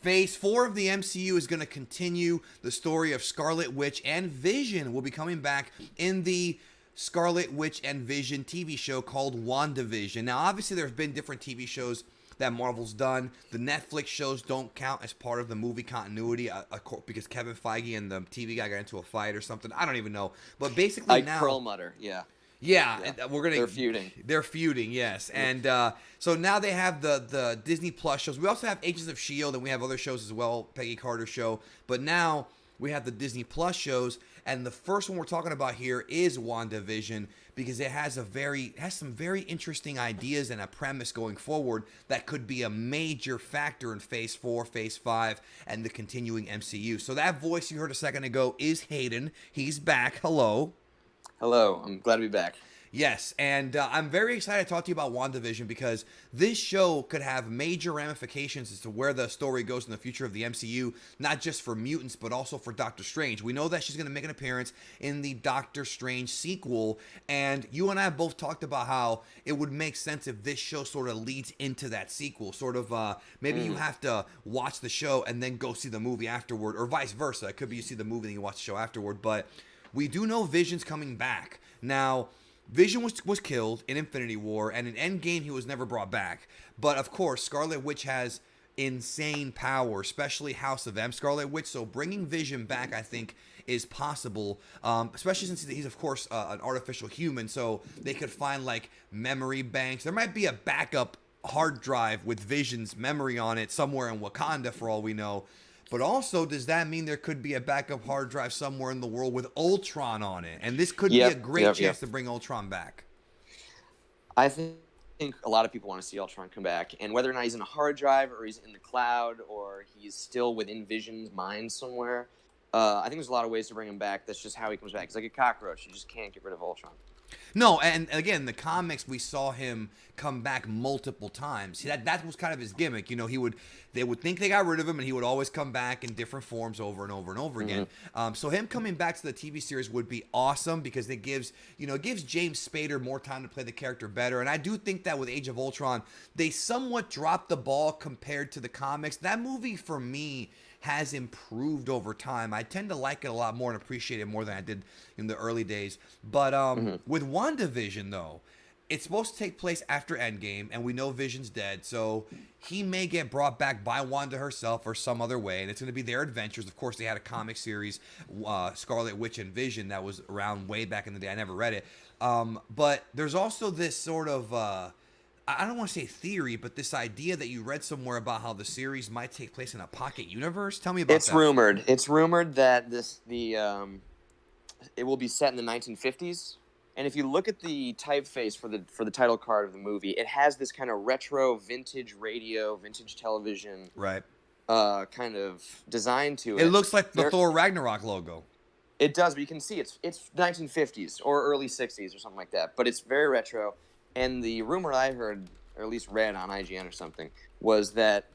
Phase 4 of the MCU is going to continue the story of Scarlet Witch, and Vision will be coming back in the Scarlet Witch and Vision TV show called WandaVision. Now, obviously, there have been different TV shows that Marvel's done. The Netflix shows don't count as part of the movie continuity because Kevin Feige and the TV guy got into a fight or something. I don't even know. But basically Like now... Perlmutter, yeah. Yeah, Yeah. and we're gonna. They're feuding. They're feuding, yes. And so now they have the Disney Plus shows. We also have Agents of Shield, and we have other shows as well. Peggy Carter show, but now we have the Disney Plus shows, and the first one we're talking about here is WandaVision because it has some very interesting ideas and a premise going forward that could be a major factor in Phase 4, Phase 5, and the continuing MCU. So that voice you heard a second ago is Hayden. He's back. Hello. Hello, I'm glad to be back. Yes, and I'm very excited to talk to you about WandaVision because this show could have major ramifications as to where the story goes in the future of the MCU, not just for mutants, but also for Doctor Strange. We know that she's going to make an appearance in the Doctor Strange sequel, and you and I both talked about how it would make sense if this show sort of leads into that sequel. Sort of, maybe you have to watch the show and then go see the movie afterward, or vice versa. It could be you see the movie and you watch the show afterward, but we do know Vision's coming back. Now, Vision was killed in Infinity War, and in Endgame he was never brought back. But of course, Scarlet Witch has insane power, especially House of M Scarlet Witch. So bringing Vision back, I think, is possible, especially since he's of course an artificial human. So they could find like memory banks. There might be a backup hard drive with Vision's memory on it somewhere in Wakanda, for all we know. But also, does that mean there could be a backup hard drive somewhere in the world with Ultron on it? And this could be a great chance to bring Ultron back. I think a lot of people want to see Ultron come back, and whether or not he's in a hard drive or he's in the cloud or he's still within Vision's mind somewhere, I think there's a lot of ways to bring him back. That's just how he comes back. He's like a cockroach. You just can't get rid of Ultron. No, and again, the comics we saw him come back multiple times. That was kind of his gimmick. You know, they would think they got rid of him, and he would always come back in different forms over and over and over again. So him coming back to the TV series would be awesome because it gives James Spader more time to play the character better. And I do think that with Age of Ultron, they somewhat dropped the ball compared to the comics. That movie for me has improved over time. I tend to like it a lot more and appreciate it more than I did in the early days. But with WandaVision, though, it's supposed to take place after Endgame, and we know Vision's dead, so he may get brought back by Wanda herself or some other way, and it's going to be their adventures. Of course, they had a comic series, Scarlet Witch and Vision, that was around way back in the day. I never read it. But there's also this sort of... I don't want to say theory, but this idea that you read somewhere about how the series might take place in a pocket universe. Tell me about that. It's rumored. It's rumored that it will be set in the 1950s. And if you look at the typeface for the title card of the movie, it has this kind of retro, vintage radio, vintage television, right? Kind of design to it. It looks like the Thor Ragnarok logo. It does, but you can see it's 1950s or early 60s or something like that. But it's very retro. And the rumor I heard, or at least read on IGN or something, was that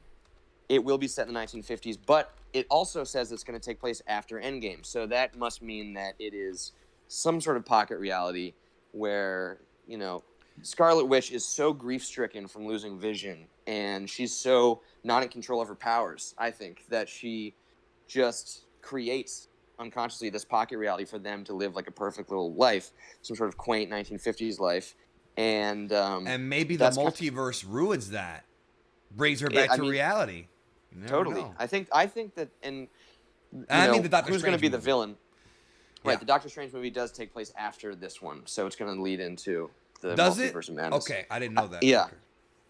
it will be set in the 1950s, but it also says it's going to take place after Endgame. So that must mean that it is some sort of pocket reality where, Scarlet Witch is so grief-stricken from losing Vision, and she's so not in control of her powers, I think, that she just creates unconsciously this pocket reality for them to live like a perfect little life, some sort of quaint 1950s life. And maybe the multiverse ruins that, brings her back to reality. Totally. Know. I think that, and the Doctor who's going to be the villain? Yeah. Right. The Doctor Strange movie does take place after this one, so it's going to lead into the does multiverse it? of madness. Okay, I didn't know that. Yeah.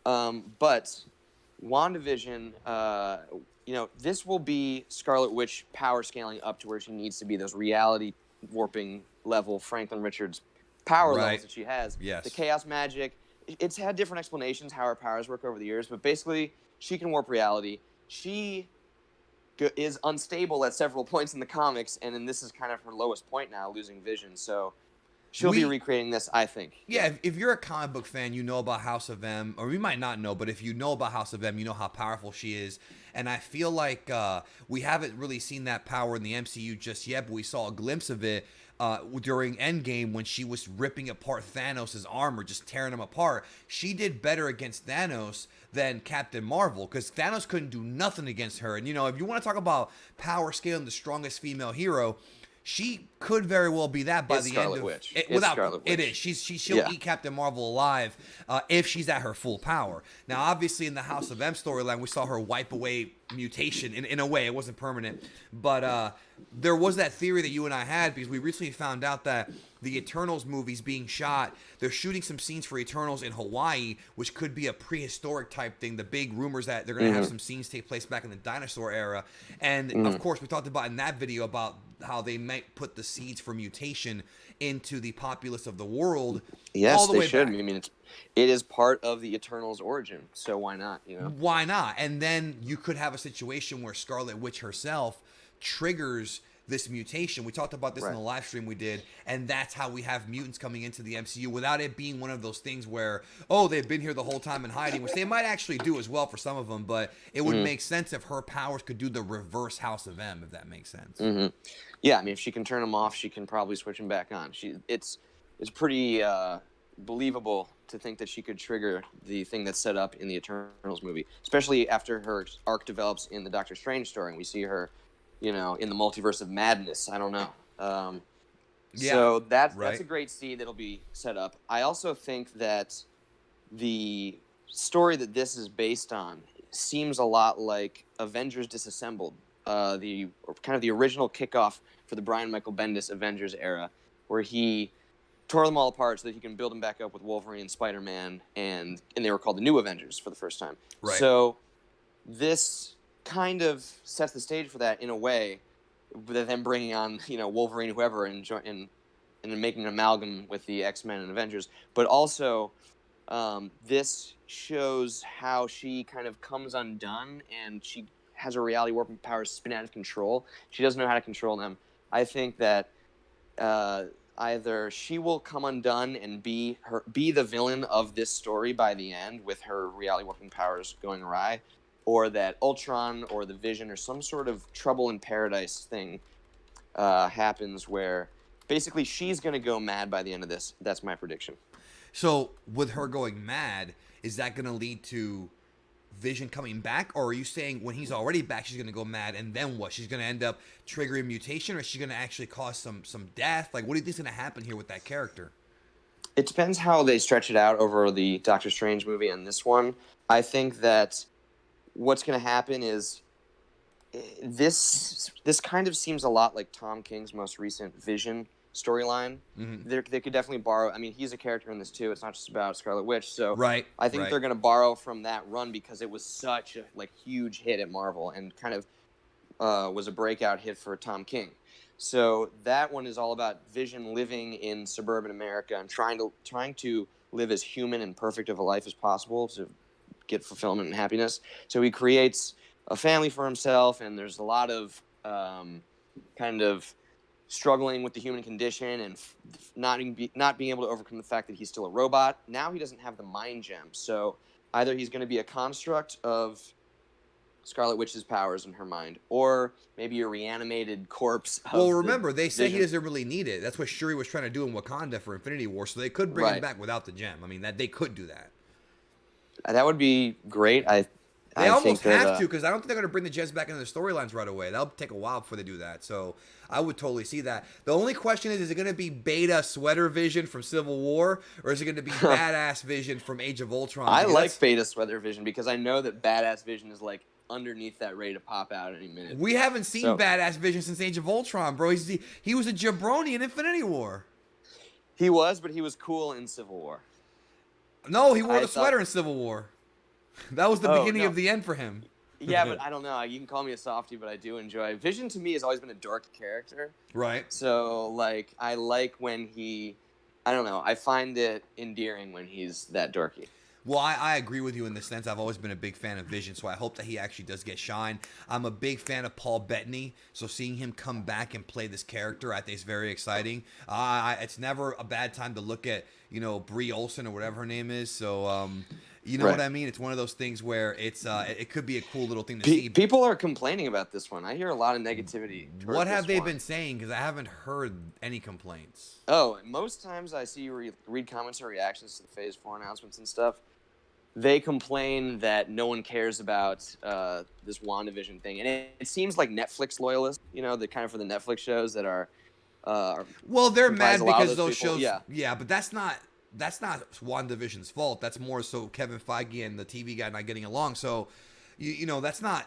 Okay. But WandaVision, this will be Scarlet Witch power scaling up to where she needs to be, those reality warping level Franklin Richards power levels that she has. Yes. The chaos magic. It's had different explanations how her powers work over the years, but basically she can warp reality. She is unstable at several points in the comics, and then this is kind of her lowest point now, losing Vision. So she'll be recreating this, I think. Yeah, if you're a comic book fan, you know about House of M, or you might not know, but if you know about House of M, you know how powerful she is. And I feel like we haven't really seen that power in the MCU just yet, but we saw a glimpse of it during Endgame when she was ripping apart Thanos' armor, just tearing him apart. She did better against Thanos than Captain Marvel, because Thanos couldn't do nothing against her. And, you know, if you want to talk about power scale and the strongest female hero, she could very well be that by the Scarlet end of Witch. it. It's Scarlet Witch. It is. She'll eat Captain Marvel alive if she's at her full power. Now, obviously, in the House of M storyline, we saw her wipe away mutation in a way. It wasn't permanent, but there was that theory that you and I had, because we recently found out that the Eternals movie's being shot. They're shooting some scenes for Eternals in Hawaii, which could be a prehistoric type thing. The big rumors that they're going to have some scenes take place back in the dinosaur era. And of course, we talked about in that video about how they might put the seeds for mutation into the populace of the world. Yes, all the they way should. back. I mean, it is part of the Eternals' origin, so why not? You know, why not? And then you could have a situation where Scarlet Witch herself triggers this mutation. We talked about this in the live stream we did, and that's how we have mutants coming into the MCU without it being one of those things where, oh, they've been here the whole time in hiding, which they might actually do as well for some of them, but it would make sense if her powers could do the reverse House of M, if that makes sense. Yeah, I mean, if she can turn them off, she can probably switch them back on. It's pretty believable to think that she could trigger the thing that's set up in the Eternals movie, especially after her arc develops in the Doctor Strange story, and we see her, you know, in the multiverse of madness. I don't know. So that's a great seed that'll be set up. I also think that the story that this is based on seems a lot like Avengers Disassembled, the original kickoff for the Brian Michael Bendis Avengers era, where he tore them all apart so that he can build them back up with Wolverine and Spider-Man, and they were called the New Avengers for the first time. Right. So this kind of sets the stage for that in a way, with them bringing on, you know, Wolverine, whoever, and making an amalgam with the X-Men and Avengers. But also, this shows how she kind of comes undone, and she has her reality warping powers spin out of control. She doesn't know how to control them. I think that either she will come undone and be the villain of this story by the end, with her reality warping powers going awry, or that Ultron or the Vision or some sort of trouble in paradise thing happens where basically she's going to go mad by the end of this. That's my prediction. So with her going mad, is that going to lead to Vision coming back? Or are you saying when he's already back, she's going to go mad, and then what? She's going to end up triggering mutation, or is she going to actually cause some death? Like, what do you think's going to happen here with that character? It depends how they stretch it out over the Doctor Strange movie and this one. I think that what's going to happen is this kind of seems a lot like Tom King's most recent Vision storyline. They could definitely borrow. I mean, he's a character in this too. It's not just about Scarlet Witch. So I think they're going to borrow from that run, because it was such a huge hit at Marvel and kind of was a breakout hit for Tom King. So that one is all about Vision living in suburban America and trying to live as human and perfect of a life as possible to get fulfillment and happiness. So he creates a family for himself, and there's a lot of kind of struggling with the human condition and not being able to overcome the fact that he's still a robot. Now he doesn't have the mind gem, so either he's going to be a construct of Scarlet Witch's powers in her mind, or maybe a reanimated corpse of Well, remember, they say Vision. he doesn't really need it. That's what Shuri was trying to do in Wakanda for Infinity War, so they could bring him back without the gem. I mean, that they could do that. That would be great. They almost have to, because I don't think they're going to bring the Jets back into the storylines right away. That'll take a while before they do that. So I would totally see that. The only question is it going to be beta sweater Vision from Civil War, or is it going to be badass Vision from Age of Ultron? I like beta sweater Vision because I know that badass Vision is underneath that, ready to pop out any minute. We haven't seen badass Vision since Age of Ultron, bro. He was a jabroni in Infinity War. He was, but he was cool in Civil War. No, he wore the sweater in Civil War. That was the beginning of the end for him. Yeah, but I don't know. You can call me a softie, but I do enjoy Vision. To me, has always been a dork character. Right. So, I like when I don't know. I find it endearing when he's that dorky. Well, I agree with you in the sense I've always been a big fan of Vision, so I hope that he actually does get shine. I'm a big fan of Paul Bettany, so seeing him come back and play this character, I think is very exciting. It's never a bad time to look at, Brie Olson or whatever her name is. So, you know Right. what I mean? It's one of those things where it could be a cool little thing to see. People are complaining about this one. I hear a lot of negativity towards What have this they one. been saying? Because I haven't heard any complaints. Oh, most times I see you read comments or reactions to the Phase 4 announcements and stuff. They complain that no one cares about this WandaVision thing. And it seems like Netflix loyalists, the kind of for the Netflix shows that are well, they're comprise mad a lot of because those people. shows. Yeah, but that's not WandaVision's fault. That's more so Kevin Feige and the TV guy not getting along. So, that's not.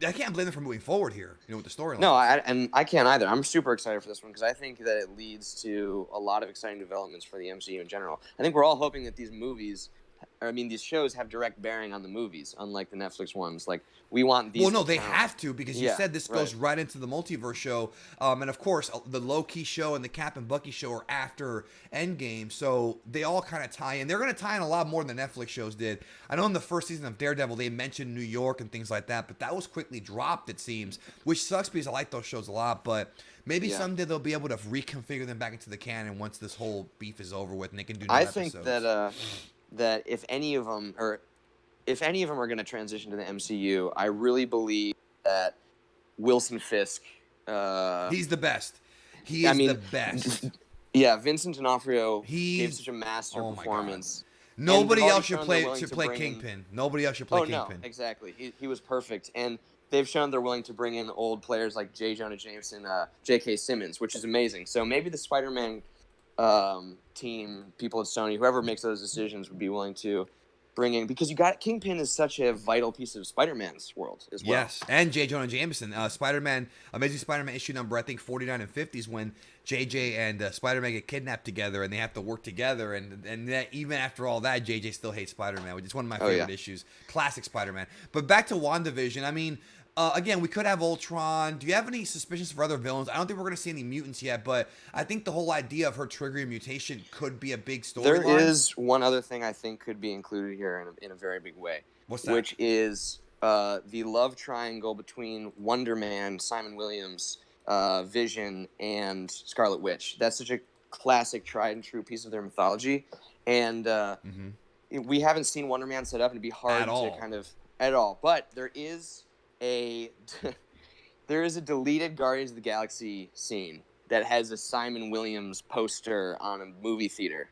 I can't blame them for moving forward here. With the storyline. No, I can't either. I'm super excited for this one because I think that it leads to a lot of exciting developments for the MCU in general. I think we're all hoping that these shows have direct bearing on the movies, unlike the Netflix ones. Like, we want these. Well, no, to they count. have to because you said this goes right right into the multiverse show, and of course the Loki show and the Cap and Bucky show are after Endgame, so they all kind of tie in. They're going to tie in a lot more than the Netflix shows did. I know in the first season of Daredevil they mentioned New York and things like that, but that was quickly dropped, it seems, which sucks because I like those shows a lot. But maybe someday they'll be able to reconfigure them back into the canon once this whole beef is over with, and they can do new episodes. I think that if any of them are going to transition to the MCU, I really believe that Wilson Fisk. He's the best. The best. Yeah, Vincent D'Onofrio gave He's such a master performance. Nobody else should play Kingpin. Nobody else should play Kingpin. No, exactly. He was perfect, and they've shown they're willing to bring in old players like J. Jonah Jameson, J.K. Simmons, which is amazing. So maybe the Spider-Man team, people at Sony, whoever makes those decisions, would be willing to bring in, because Kingpin is such a vital piece of Spider-Man's world as well. Yes, and J. Jonah Jameson, Spider-Man, Amazing Spider-Man issue number, I think 49 and 50 is when JJ and Spider-Man get kidnapped together and they have to work together, and that, even after all that, JJ still hates Spider-Man, which is one of my favorite issues. Classic Spider-Man. But back to WandaVision, I mean, again, we could have Ultron. Do you have any suspicions for other villains? I don't think we're going to see any mutants yet, but I think the whole idea of her triggering mutation could be a big storyline. There is one other thing I think could be included here in a very big way. What's that? Which is the love triangle between Wonder Man, Simon Williams, Vision, and Scarlet Witch. That's such a classic, tried and true piece of their mythology. And we haven't seen Wonder Man set up, and it'd be hard to kind of... At all. But there is a deleted Guardians of the Galaxy scene that has a Simon Williams poster on a movie theater,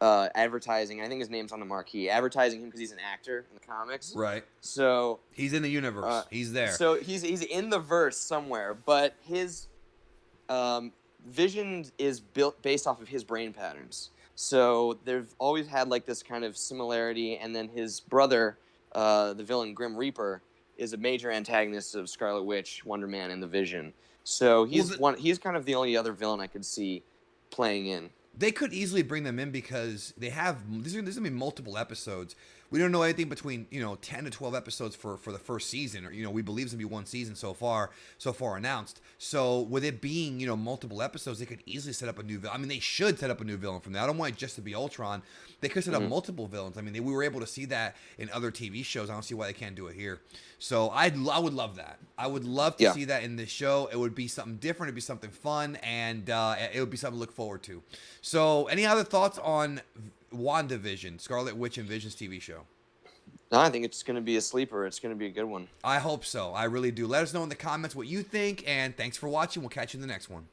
advertising. I think his name's on the marquee, advertising him because he's an actor in the comics. Right. So he's in the universe. He's there. So he's in the verse somewhere, but his vision is built based off of his brain patterns. So they've always had like this kind of similarity, and then his brother, the villain Grim Reaper, is a major antagonist of Scarlet Witch, Wonder Man, and the Vision. So he's kind of the only other villain I could see playing in. They could easily bring them in because there's going to be multiple episodes. We don't know anything between 10 to 12 episodes for the first season, or we believe it's going to be one season so far announced. So with it being multiple episodes, they could easily set up a new villain. I mean, they should set up a new villain from there. I don't want it just to be Ultron. They could set up multiple villains. I mean, we were able to see that in other TV shows. I don't see why they can't do it here. So I would love that. I would love to see that in this show. It would be something different. It'd be something fun, and it would be something to look forward to. So any other thoughts on WandaVision, Scarlet Witch and Vision's TV show? No, I think it's going to be a sleeper. It's going to be a good one. I hope so. I really do. Let us know in the comments what you think, and thanks for watching. We'll catch you in the next one.